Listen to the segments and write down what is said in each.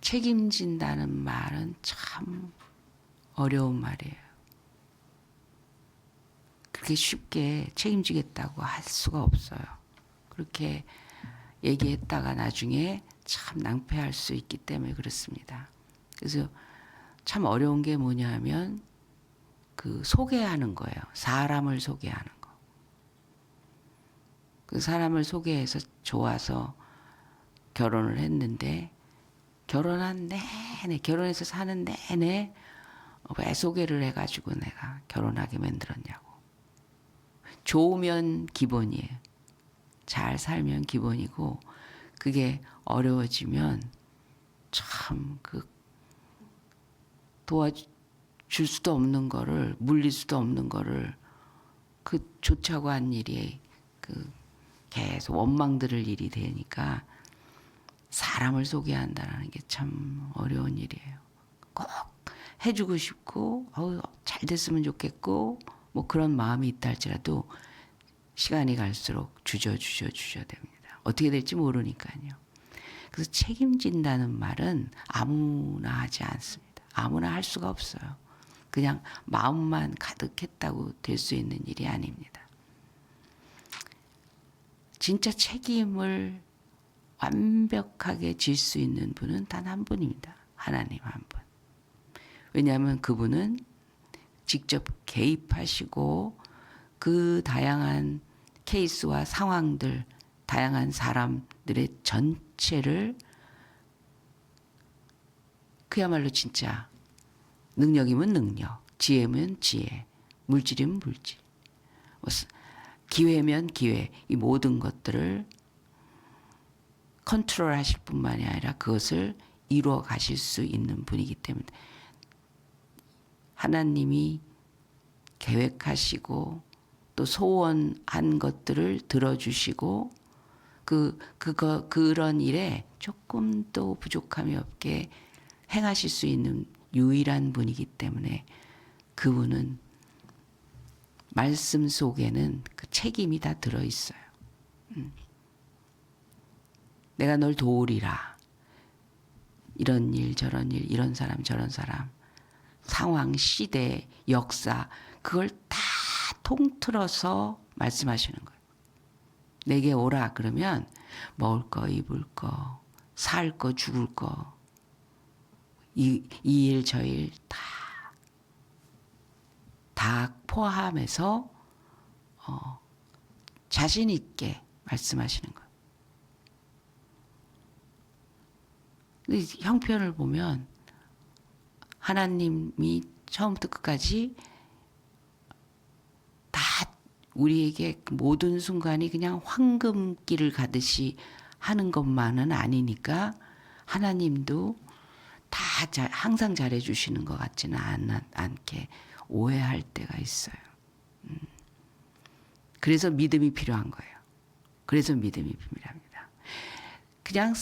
책임진다는 말은 참 어려운 말이에요. 그렇게 쉽게 책임지겠다고 할 수가 없어요. 그렇게 얘기했다가 나중에 참 낭패할 수 있기 때문에 그렇습니다. 그래서 참 어려운 게 뭐냐 하면 그 소개하는 거예요. 사람을 소개하는 거. 그 사람을 소개해서 좋아서 결혼을 했는데 결혼한 내내, 결혼해서 사는 내내 왜 소개를 해가지고 내가 결혼하게 만들었냐고. 좋으면 기본이에요. 잘 살면 기본이고 그게 어려워지면 참 그 도와줄 수도 없는 거를, 물릴 수도 없는 거를 그 좋자고 한 일이 그 계속 원망 들을 일이 되니까 사람을 소개한다는 게 참 어려운 일이에요. 꼭 해주고 싶고 잘 됐으면 좋겠고 뭐 그런 마음이 있다 할지라도 시간이 갈수록 주저 됩니다. 어떻게 될지 모르니까요. 그래서 책임진다는 말은 아무나 하지 않습니다. 아무나 할 수가 없어요. 그냥 마음만 가득했다고 될 수 있는 일이 아닙니다. 진짜 책임을 완벽하게 질 수 있는 분은 단 한 분입니다. 하나님 한 분. 왜냐하면 그분은 직접 개입하시고 그 다양한 케이스와 상황들, 다양한 사람들의 전체를 그야말로 진짜 능력이면 능력, 지혜면 지혜, 물질이면 물질, 기회면 기회, 이 모든 것들을 컨트롤 하실 뿐만이 아니라 그것을 이루어 가실 수 있는 분이기 때문에 하나님이 계획하시고 또 소원한 것들을 들어주시고 그런 일에 조금도 부족함이 없게 행하실 수 있는 유일한 분이기 때문에 그분은 말씀 속에는 그 책임이 다 들어있어요. 내가 널 도우리라. 이런 일 저런 일 이런 사람 저런 사람 상황 시대 역사 그걸 다 통틀어서 말씀하시는 거예요. 내게 오라 그러면 먹을 거 입을 거 살 거 죽을 거 이 일 저 일 다 포함해서 자신 있게 말씀하시는 거예요. 근데 형편을 보면 하나님이 처음부터 끝까지 다 우리에게 모든 순간이 그냥 황금길을 가듯이 하는 것만은 아니니까 하나님도 다 항상 잘해 주시는 것 같지는 않게 오해할 때가 있어요. 그래서 믿음이 필요한 거예요. 그래서 믿음이 필요합니다. 그냥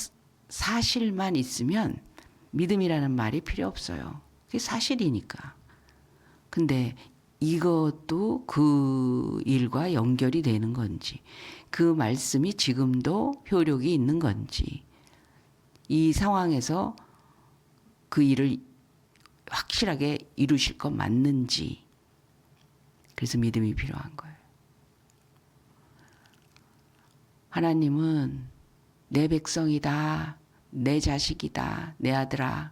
사실만 있으면 믿음이라는 말이 필요 없어요. 그게 사실이니까. 근데 이것도 그 일과 연결이 되는 건지, 그 말씀이 지금도 효력이 있는 건지, 이 상황에서 그 일을 확실하게 이루실 것 맞는지, 그래서 믿음이 필요한 거예요. 하나님은 내 백성이다, 내 자식이다, 내 아들아,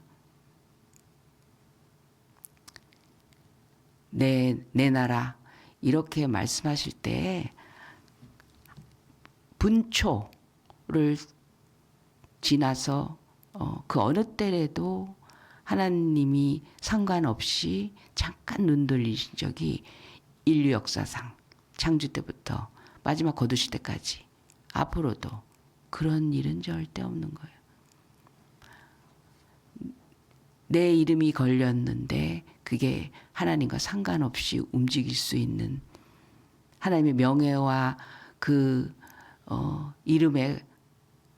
내 나라 이렇게 말씀하실 때 분초를 지나서 그 어느 때라도 하나님이 상관없이 잠깐 눈 돌리신 적이 인류 역사상 창조 때부터 마지막 거두실 때까지 앞으로도 그런 일은 절대 없는 거예요. 내 이름이 걸렸는데 그게 하나님과 상관없이 움직일 수 있는 하나님의 명예와 그 이름에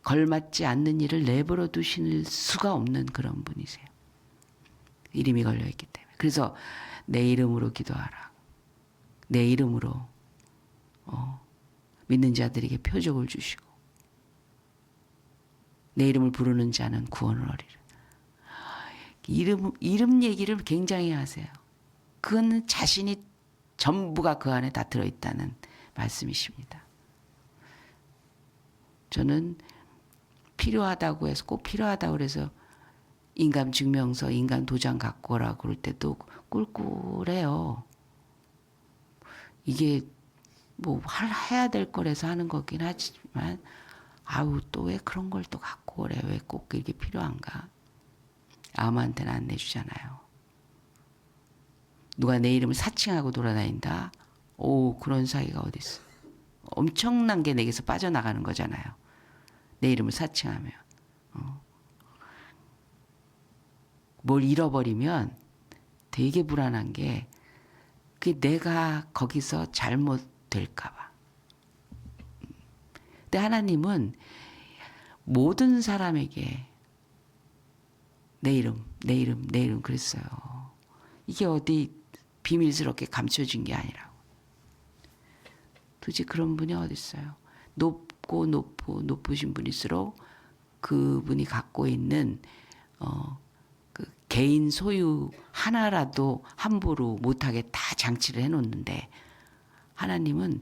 걸맞지 않는 일을 내버려 두실 수가 없는 그런 분이세요. 이름이 걸려있기 때문에. 그래서 내 이름으로 기도하라. 내 이름으로 믿는 자들에게 표적을 주시고 내 이름을 부르는 자는 구원을 얻으리라. 이름 얘기를 굉장히 하세요. 그건 자신이 전부가 그 안에 다 들어있다는 말씀이십니다. 저는 필요하다고 해서 꼭 필요하다고 그래서 인감 증명서, 인감 도장 갖고 오라고 그럴 때도 꿀꿀해요. 이게 뭐 해야 될 거라서 하는 거긴 하지만 아우 또 왜 그런 걸 또 갖고 오래. 왜 꼭 이게 필요한가. 아무한테나 안 내주잖아요. 누가 내 이름을 사칭하고 돌아다닌다. 오 그런 사이가 어딨어. 엄청난 게 내게서 빠져나가는 거잖아요. 내 이름을 사칭하면. 뭘 잃어버리면 되게 불안한 게 그게 내가 거기서 잘못될까 봐. 근데 하나님은 모든 사람에게 내 이름 그랬어요. 이게 어디 비밀스럽게 감춰진 게 아니라고. 도대체 그런 분이 어디 있어요. 높으신 분일수록 그분이 갖고 있는 그 개인 소유 하나라도 함부로 못하게 다 장치를 해놓는데 하나님은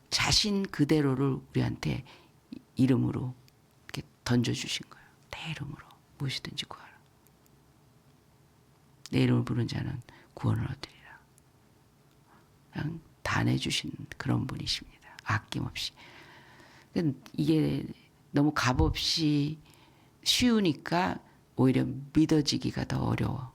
자신 그대로를 우리한테 이름으로 이렇게 던져주신 거예요. 내 이름으로 무엇이든지 구하라. 내 이름을 부른 자는 구원을 얻으리라. 그냥 다 내주신 그런 분이십니다. 아낌없이. 이게 너무 값없이 쉬우니까 오히려 믿어지기가 더 어려워.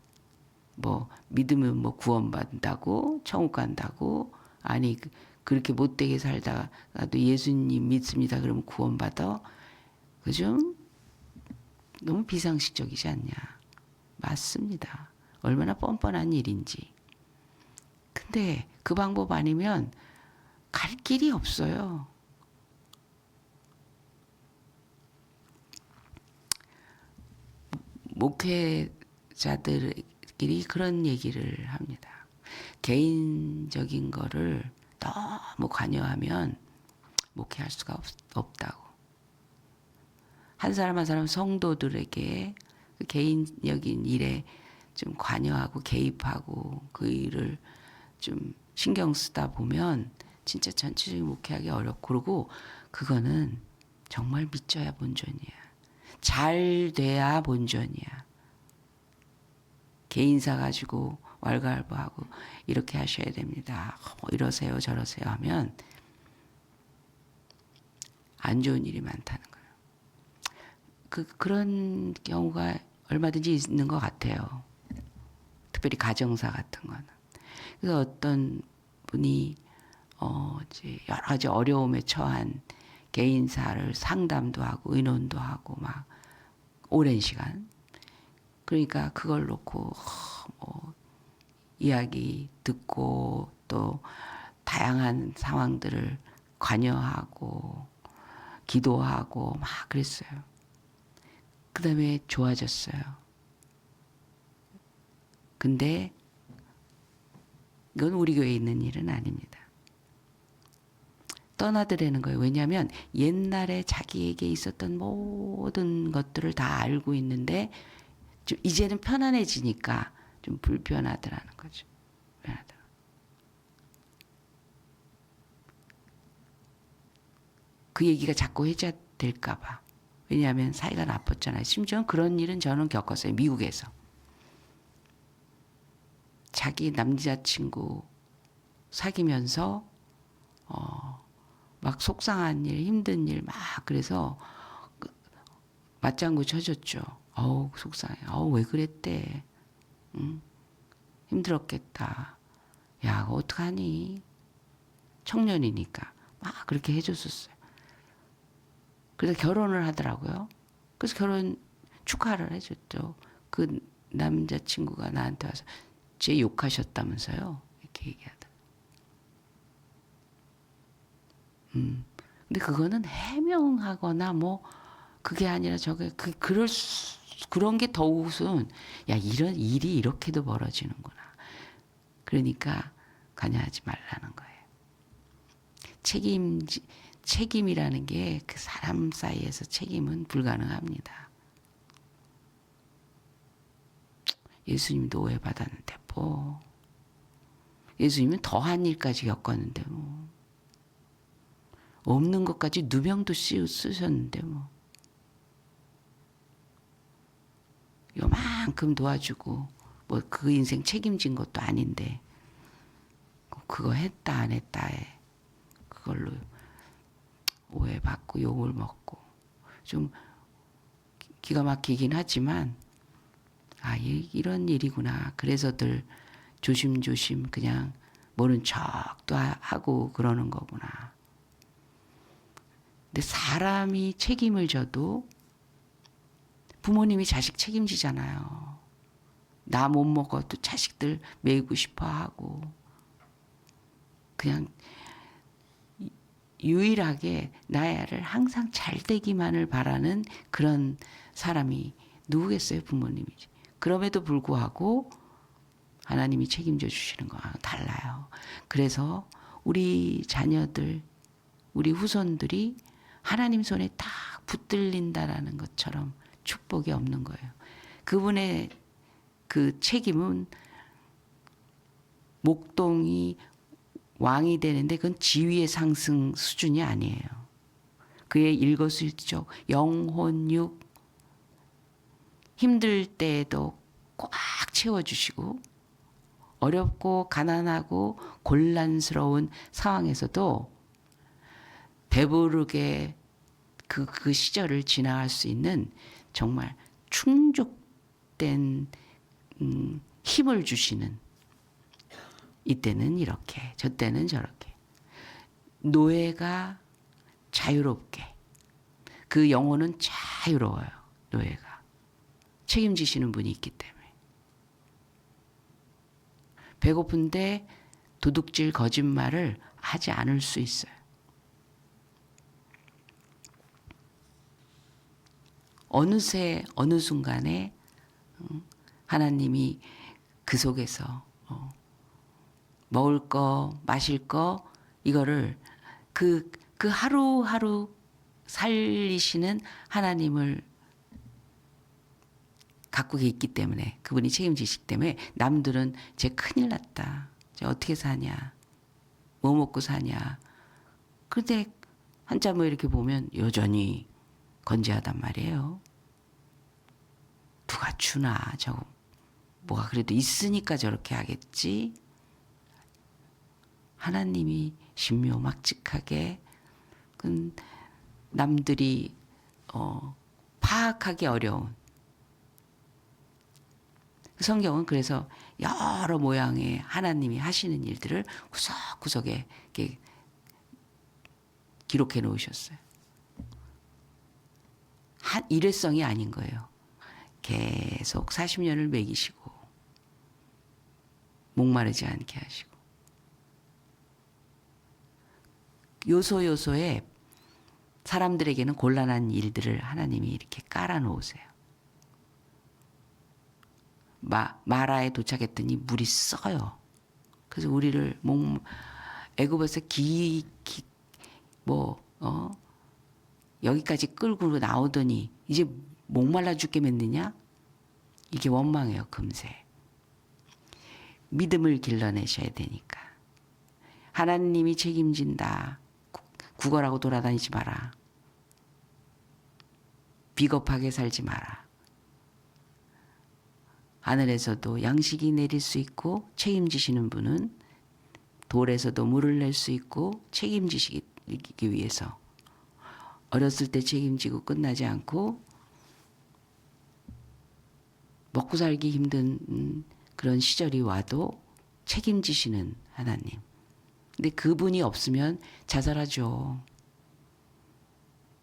뭐 믿으면 뭐 구원받는다고 천국 간다고 아니 그렇게 못되게 살다가도 예수님 믿습니다 그러면 구원받아. 그죠? 너무 비상식적이지 않냐. 맞습니다. 얼마나 뻔뻔한 일인지. 근데 그 방법 아니면 갈 길이 없어요. 목회자들끼리 그런 얘기를 합니다. 개인적인 거를 너무 관여하면 목회할 수가 없다고. 한 사람 한 사람 성도들에게 그 개인적인 일에 좀 관여하고 개입하고 그 일을 좀 신경 쓰다 보면 진짜 전체적인 목회하기 어렵고 그러고 그거는 정말 믿져야 본전이야. 잘 돼야 본전이야. 개인사 가지고 왈가왈부하고 이렇게 하셔야 됩니다. 이러세요 저러세요 하면 안 좋은 일이 많다는 거예요. 그런 경우가 얼마든지 있는 것 같아요. 특별히 가정사 같은 거는. 그래서 어떤 분이 이제 여러 가지 어려움에 처한 개인사를 상담도 하고 의논도 하고 막 오랜 시간. 그러니까 그걸 놓고 뭐 이야기 듣고 또 다양한 상황들을 관여하고 기도하고 막 그랬어요. 그 다음에 좋아졌어요. 근데 이건 우리 교회에 있는 일은 아닙니다. 떠나더라는 거예요. 왜냐하면 옛날에 자기에게 있었던 모든 것들을 다 알고 있는데 좀 이제는 편안해지니까 좀 불편하더라는 거죠. 불편하더라. 그 얘기가 자꾸 회자될까 봐. 왜냐하면 사이가 나빴잖아요. 심지어 그런 일은 저는 겪었어요. 미국에서. 자기 남자친구 사귀면서 막 속상한 일, 힘든 일 막 그래서 맞장구 쳐줬죠. 어우 속상해. 어우 왜 그랬대. 응? 힘들었겠다. 야 어떡하니. 청년이니까 막 그렇게 해줬었어요. 그래서 결혼을 하더라고요. 그래서 결혼 축하를 해줬죠. 그 남자친구가 나한테 와서 쟤 욕하셨다면서요. 이렇게 얘기하더라고요. 근데 그거는 해명하거나 뭐 그게 아니라 저게 그런 게 더욱은 야 이런 일이 이렇게도 벌어지는구나. 그러니까 관여하지 말라는 거예요. 책임이라는 게 그 사람 사이에서 책임은 불가능합니다. 예수님도 오해받았는데 뭐. 예수님은 더한 일까지 겪었는데 뭐. 없는 것까지 누명도 쓰셨는데 뭐. 요만큼 도와주고 뭐 그 인생 책임진 것도 아닌데 그거 했다 안 했다에 그걸로 오해받고 욕을 먹고 좀 기가 막히긴 하지만 이런 일이구나. 그래서들 조심조심 그냥 모른 척도 하고 그러는 거구나. 근데 사람이 책임을 져도 부모님이 자식 책임지잖아요. 나 못 먹어도 자식들 먹이고 싶어 하고 그냥 유일하게 나야를 항상 잘 되기만을 바라는 그런 사람이 누구겠어요? 부모님이지. 그럼에도 불구하고 하나님이 책임져 주시는 거랑 달라요. 그래서 우리 자녀들, 우리 후손들이 하나님 손에 딱 붙들린다라는 것처럼 축복이 없는 거예요. 그분의 그 책임은 목동이 왕이 되는데 그건 지위의 상승 수준이 아니에요. 그의 일거수일투족, 영혼육, 힘들 때에도 꽉 채워주시고 어렵고 가난하고 곤란스러운 상황에서도 배부르게 그 시절을 지나갈 수 있는 정말 충족된 힘을 주시는 이때는 이렇게 저때는 저렇게 노예가 자유롭게 그 영혼은 자유로워요. 노예가 책임지시는 분이 있기 때문에 배고픈데 도둑질 거짓말을 하지 않을 수 있어요. 어느새 어느 순간에 하나님이 그 속에서 먹을 거 마실 거 이거를 그 하루하루 살리시는 하나님을 갖고 있기 때문에 그분이 책임지시기 때문에 남들은 쟤 큰일 났다. 쟤 어떻게 사냐. 뭐 먹고 사냐. 그런데 한참 뭐 이렇게 보면 여전히 건재하단 말이에요. 누가 주나 저거 뭐가 그래도 있으니까 저렇게 하겠지. 하나님이 신묘막측하게 남들이 파악하기 어려운 성경은 그래서 여러 모양의 하나님이 하시는 일들을 구석구석에 이렇게 기록해 놓으셨어요. 일회성이 아닌 거예요. 계속 40년을 먹이시고 목마르지 않게 하시고 요소요소에 사람들에게는 곤란한 일들을 하나님이 이렇게 깔아놓으세요. 마라에 도착했더니 물이 써요. 그래서 우리를 애굽에서 여기까지 끌고 나오더니 이제 목말라 죽겠느냐? 이게 원망이에요. 금세. 믿음을 길러내셔야 되니까. 하나님이 책임진다. 구걸하고 돌아다니지 마라. 비겁하게 살지 마라. 하늘에서도 양식이 내릴 수 있고 책임지시는 분은 돌에서도 물을 낼 수 있고 책임지시기 위해서 어렸을 때 책임지고 끝나지 않고 먹고 살기 힘든 그런 시절이 와도 책임지시는 하나님. 근데 그분이 없으면 자살하죠.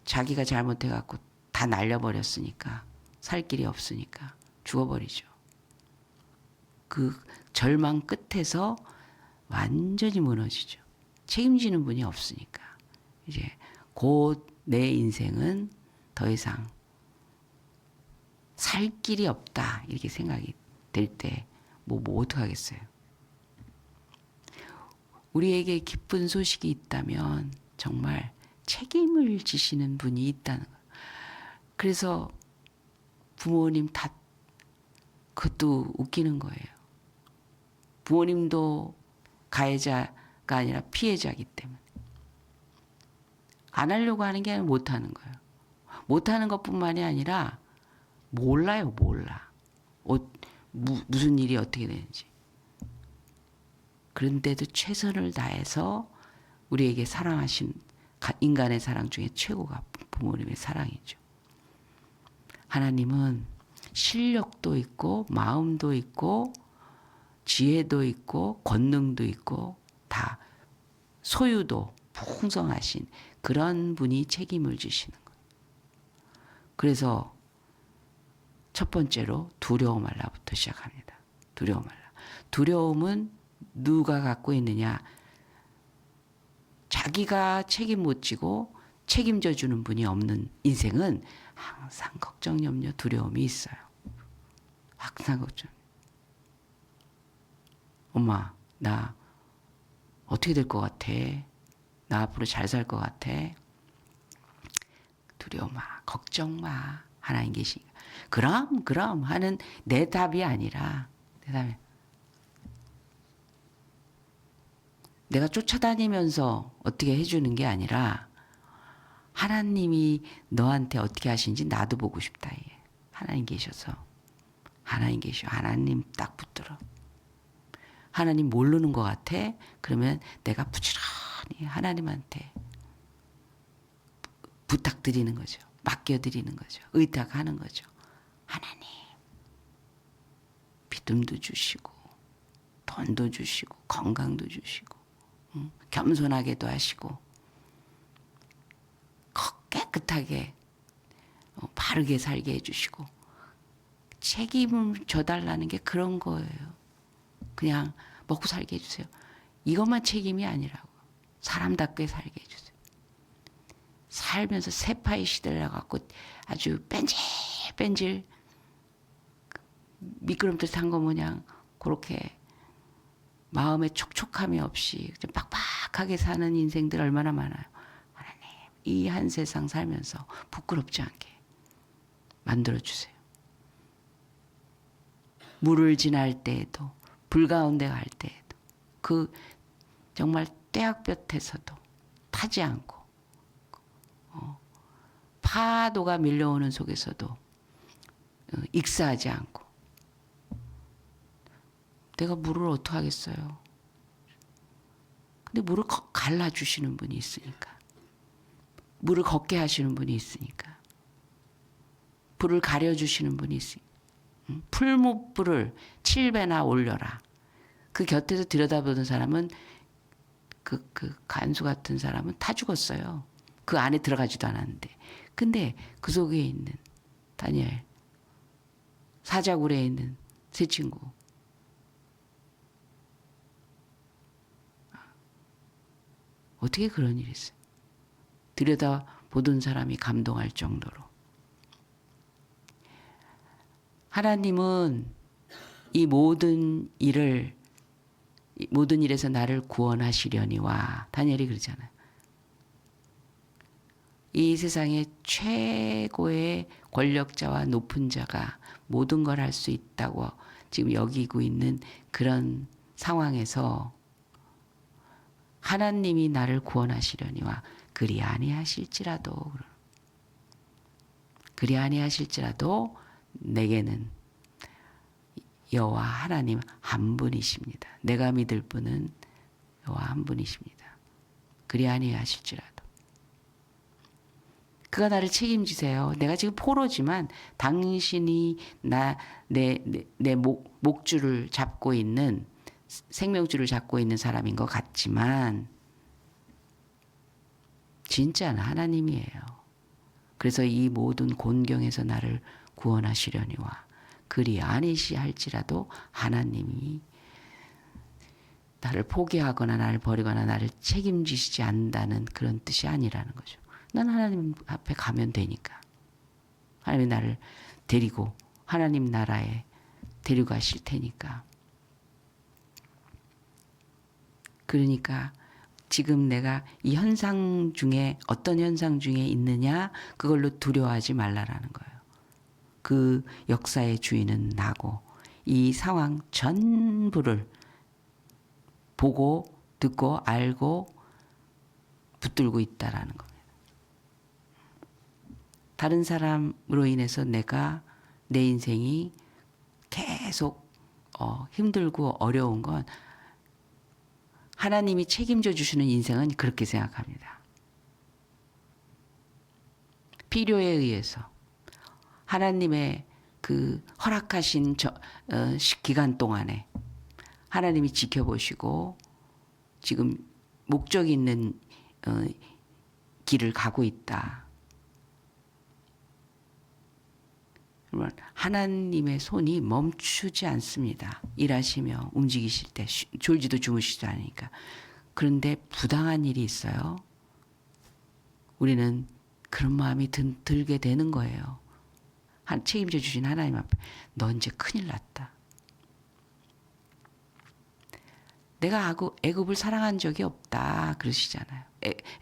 자기가 잘못해갖고 다 날려버렸으니까 살 길이 없으니까 죽어버리죠. 그 절망 끝에서 완전히 무너지죠. 책임지는 분이 없으니까. 이제 곧 내 인생은 더 이상 살 길이 없다 이렇게 생각이 될 때 뭐 어떡하겠어요. 우리에게 기쁜 소식이 있다면 정말 책임을 지시는 분이 있다는 거예요. 그래서 부모님 다 그것도 웃기는 거예요. 부모님도 가해자가 아니라 피해자이기 때문에. 안 하려고 하는 게 아니라 못하는 거예요. 못하는 것뿐만이 아니라 몰라요. 몰라. 무슨 일이 어떻게 되는지. 그런데도 최선을 다해서 우리에게 사랑하신 인간의 사랑 중에 최고가 부모님의 사랑이죠. 하나님은 실력도 있고 마음도 있고 지혜도 있고 권능도 있고 다 소유도 풍성하신 그런 분이 책임을 지시는 거예요. 그래서 첫 번째로 두려움 말라부터 시작합니다. 두려움 말라. 두려움은 누가 갖고 있느냐? 자기가 책임 못 지고 책임져 주는 분이 없는 인생은 항상 걱정, 염려, 두려움이 있어요. 항상 걱정. 엄마, 나 어떻게 될 것 같아? 나 앞으로 잘 살 것 같아? 두려워 마, 걱정 마. 하나님 계시니까. 그럼 하는 내 답이 아니라 내 답이 내가 쫓아다니면서 어떻게 해주는 게 아니라 하나님이 너한테 어떻게 하시는지 나도 보고 싶다. 하나님 계셔서. 하나님 계셔. 하나님 딱 붙들어. 하나님 모르는 것 같아? 그러면 내가 부지런히 하나님한테 부탁드리는 거죠. 맡겨드리는 거죠. 의탁하는 거죠. 하나님. 믿음도 주시고 돈도 주시고 건강도 주시고 겸손하게도 하시고 깨끗하게 바르게 살게 해주시고 책임을 져달라는 게 그런 거예요. 그냥 먹고 살게 해주세요. 이것만 책임이 아니라고. 사람답게 살게 해주세요. 살면서 세파이 시들려갖고 아주 뺀질뺀질 미끄럼틀 탄 거 모양 그렇게 마음에 촉촉함이 없이 빡빡하게 사는 인생들 얼마나 많아요. 하나님, 이 한 세상 살면서 부끄럽지 않게 만들어주세요. 물을 지날 때에도 불 가운데 갈 때에도 그 정말 떼약볕에서도 타지 않고 파도가 밀려오는 속에서도 익사하지 않고 내가 물을 어떻게 하겠어요. 근데 물을 갈라주시는 분이 있으니까. 물을 걷게 하시는 분이 있으니까. 불을 가려주시는 분이 있으니까. 풀무불을 7배나 올려라. 그 곁에서 들여다보는 사람은 그 간수 같은 사람은 타 죽었어요. 그 안에 들어가지도 않았는데. 근데 그 속에 있는 다니엘 사자굴에 있는 세 친구 어떻게 그런 일이 있어요? 들여다보던 사람이 감동할 정도로. 하나님은 이 모든 일에서 나를 구원하시려니와 다니엘이 그러잖아요. 이 세상의 최고의 권력자와 높은 자가 모든 걸 할 수 있다고 지금 여기고 있는 그런 상황에서 하나님이 나를 구원하시려니와 그리 아니하실지라도 내게는 여호와 하나님 한 분이십니다. 내가 믿을 분은 여호와 한 분이십니다. 그리 아니하실지라도 그가 나를 책임지세요. 내가 지금 포로지만 당신이 내 목줄을 잡고 있는 생명줄을 잡고 있는 사람인 것 같지만 진짜는 하나님이에요. 그래서 이 모든 곤경에서 나를 구원하시려니와 그리 아니시할지라도 하나님이 나를 포기하거나 나를 버리거나 나를 책임지시지 않는다는 그런 뜻이 아니라는 거죠. 난 하나님 앞에 가면 되니까. 하나님이 나를 데리고 하나님 나라에 데려가실 테니까. 그러니까 지금 내가 이 현상 중에 어떤 현상 중에 있느냐 그걸로 두려워하지 말라라는 거예요. 그 역사의 주인은 나고 이 상황 전부를 보고 듣고 알고 붙들고 있다라는 겁니다. 다른 사람으로 인해서 내 인생이 계속 힘들고 어려운 건 하나님이 책임져 주시는 인생은 그렇게 생각합니다. 필요에 의해서 하나님의 그 허락하신 기간 동안에 하나님이 지켜보시고 지금 목적이 있는 길을 가고 있다. 그러면 하나님의 손이 멈추지 않습니다. 일하시며 움직이실 때 졸지도 주무시지도 않으니까. 그런데 부당한 일이 있어요. 우리는 그런 마음이 들게 되는 거예요. 책임져 주신 하나님 앞에 너 이제 큰일 났다. 내가 애굽을 사랑한 적이 없다 그러시잖아요.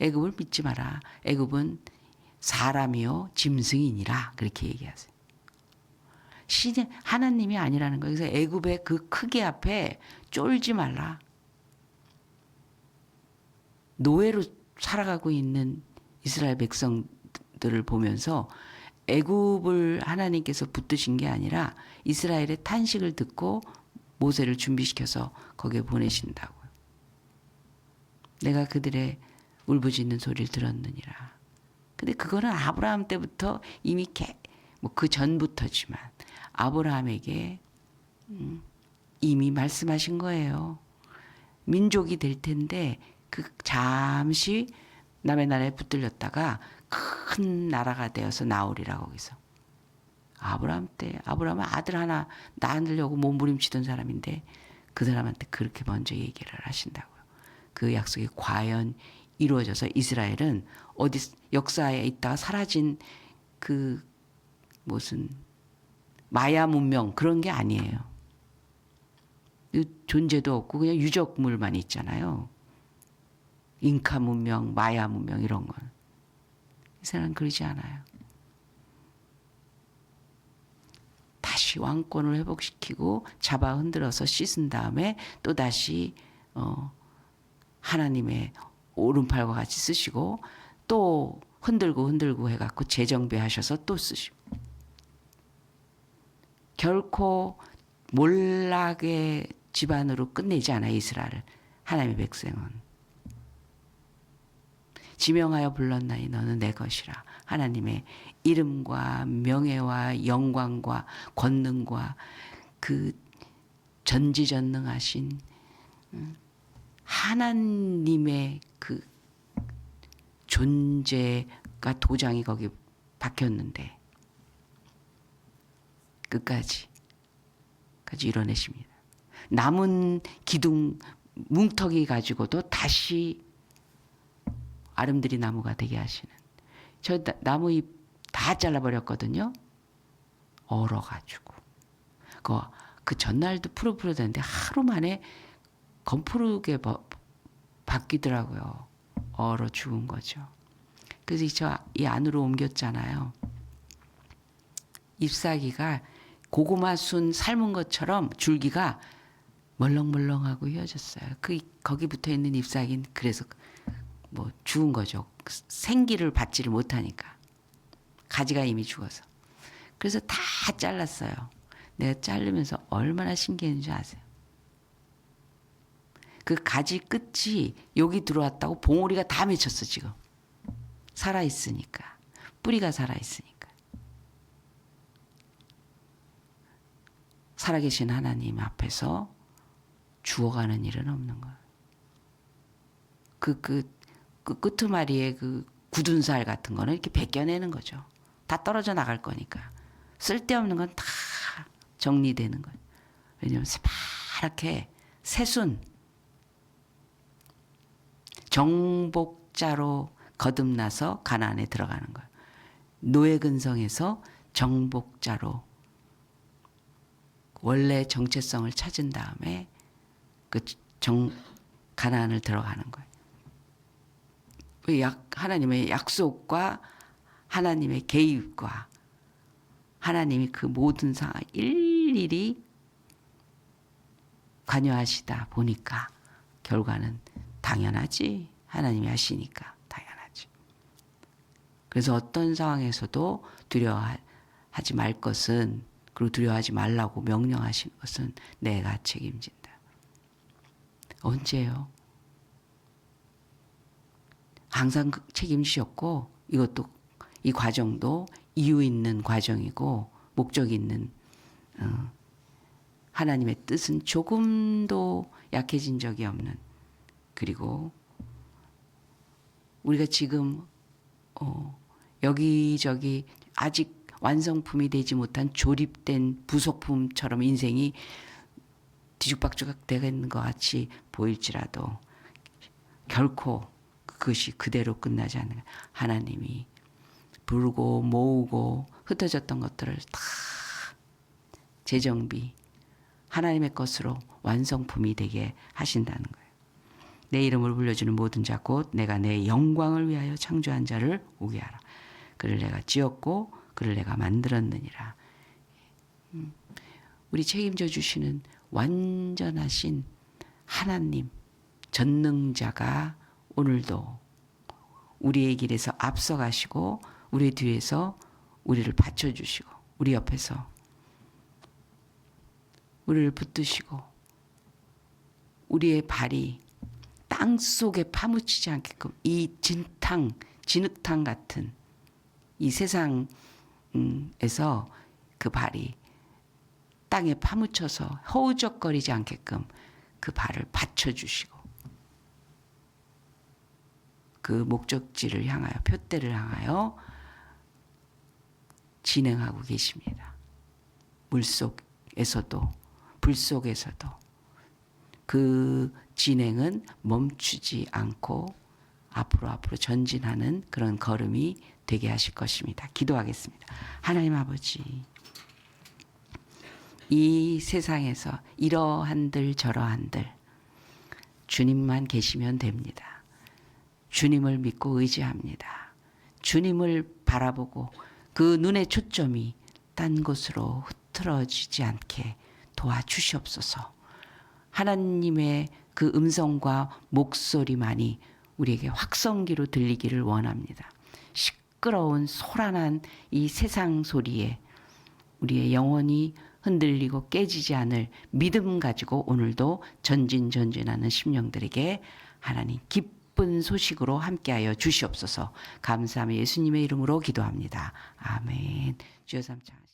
애굽을 믿지 마라. 애굽은 사람이요 짐승이니라 그렇게 얘기하세요. 하나님이 아니라는 거예요. 그래서 애굽의 그 크기 앞에 쫄지 말라. 노예로 살아가고 있는 이스라엘 백성들을 보면서 애굽을 하나님께서 붙드신 게 아니라 이스라엘의 탄식을 듣고 모세를 준비시켜서 거기에 보내신다고요. 내가 그들의 울부짖는 소리를 들었느니라. 근데 그거는 아브라함 때부터 이미 그 전부터지만 아브라함에게 이미 말씀하신 거예요. 민족이 될 텐데 잠시 남의 나라에 붙들렸다가 큰 나라가 되어서 나오리라 거기서. 아브라함은 아들 하나 낳으려고 몸부림치던 사람인데 그 사람한테 그렇게 먼저 얘기를 하신다고요. 그 약속이 과연 이루어져서 이스라엘은 어디 역사에 있다가 사라진 그 무슨 마야 문명 그런 게 아니에요. 존재도 없고 그냥 유적물만 있잖아요. 잉카 문명, 마야 문명 이런 건. 이스라엘은 그러지 않아요. 다시 왕권을 회복시키고 잡아 흔들어서 씻은 다음에 또 다시 하나님의 오른팔과 같이 쓰시고 또 흔들고 해갖고 재정비하셔서 또 쓰시고. 결코 몰락의 집안으로 끝내지 않아요. 이스라엘을. 하나님의 백성은. 지명하여 불렀나니 너는 내 것이라. 하나님의 이름과 명예와 영광과 권능과 그 전지전능하신 하나님의 그 존재가 도장이 거기 박혔는데 끝까지 이뤄내십니다. 남은 기둥 뭉텅이 가지고도 다시 아름드리 나무가 되게 하시는. 저 나무 잎 다 잘라버렸거든요. 얼어가지고. 그 전날도 푸르푸르 되는데 하루 만에 검푸르게 바뀌더라고요. 얼어 죽은 거죠. 그래서 이 안으로 옮겼잖아요. 잎사귀가 고구마 순 삶은 것처럼 줄기가 멀렁멀렁하고 휘어졌어요. 거기 붙어 있는 잎사귀는 그래서 죽은 거죠. 생기를 받지를 못하니까. 가지가 이미 죽어서. 그래서 다 잘랐어요. 내가 자르면서 얼마나 신기했는지 아세요? 그 가지 끝이 여기 들어왔다고 봉우리가 다 맺혔어 지금. 살아있으니까. 뿌리가 살아있으니까. 살아계신 하나님 앞에서 죽어가는 일은 없는 거예요. 그 끄트마리의 그 굳은 살 같은 거는 이렇게 벗겨내는 거죠. 다 떨어져 나갈 거니까. 쓸데없는 건 다 정리되는 거예요. 왜냐하면 새파랗게 새순 정복자로 거듭나서 가나안에 들어가는 거예요. 노예 근성에서 정복자로 원래 정체성을 찾은 다음에 가나안을 들어가는 거예요. 하나님의 약속과 하나님의 개입과 하나님이 그 모든 상황 일일이 관여하시다 보니까 결과는 당연하지. 하나님이 하시니까 당연하지. 그래서 어떤 상황에서도 두려워하지 말 것은, 그리고 두려워하지 말라고 명령하시는 것은 내가 책임진다. 언제요? 항상 책임지셨고, 이것도, 이 과정도 이유 있는 과정이고 목적 있는, 하나님의 뜻은 조금도 약해진 적이 없는, 그리고 우리가 지금 여기저기 아직 완성품이 되지 못한 조립된 부속품처럼 인생이 뒤죽박죽 되는 것 같이 보일지라도 결코 그것이 그대로 끝나지 않는, 하나님이 부르고 모으고 흩어졌던 것들을 다 재정비, 하나님의 것으로 완성품이 되게 하신다는 거예요. 내 이름을 불려주는 모든 자 곧 내가 내 영광을 위하여 창조한 자를 오게 하라. 그를 내가 지었고 그를 내가 만들었느니라. 우리 책임져 주시는 완전하신 하나님, 전능자가 오늘도 우리의 길에서 앞서가시고 우리 뒤에서 우리를 받쳐주시고 우리 옆에서 우리를 붙드시고 우리의 발이 땅 속에 파묻히지 않게끔 이 진흙탕 같은 이 세상에서 그 발이 땅에 파묻혀서 허우적거리지 않게끔 그 발을 받쳐주시고 그 목적지를 향하여, 표대를 향하여 진행하고 계십니다. 물속에서도 불 속에서도 그 진행은 멈추지 않고 앞으로 전진하는 그런 걸음이 되게 하실 것입니다. 기도하겠습니다. 하나님 아버지, 이 세상에서 이러한들 저러한들 주님만 계시면 됩니다. 주님을 믿고 의지합니다. 주님을 바라보고 그 눈의 초점이 딴 곳으로 흐트러지지 않게 도와주시옵소서. 하나님의 그 음성과 목소리만이 우리에게 확성기로 들리기를 원합니다. 시끄러운 소란한 이 세상 소리에 우리의 영혼이 흔들리고 깨지지 않을 믿음 가지고 오늘도 전진하는 심령들에게 하나님 기쁜 소식으로 함께하여 주시옵소서. 감사하며 예수님의 이름으로 기도합니다. 아멘. 주여 삼창.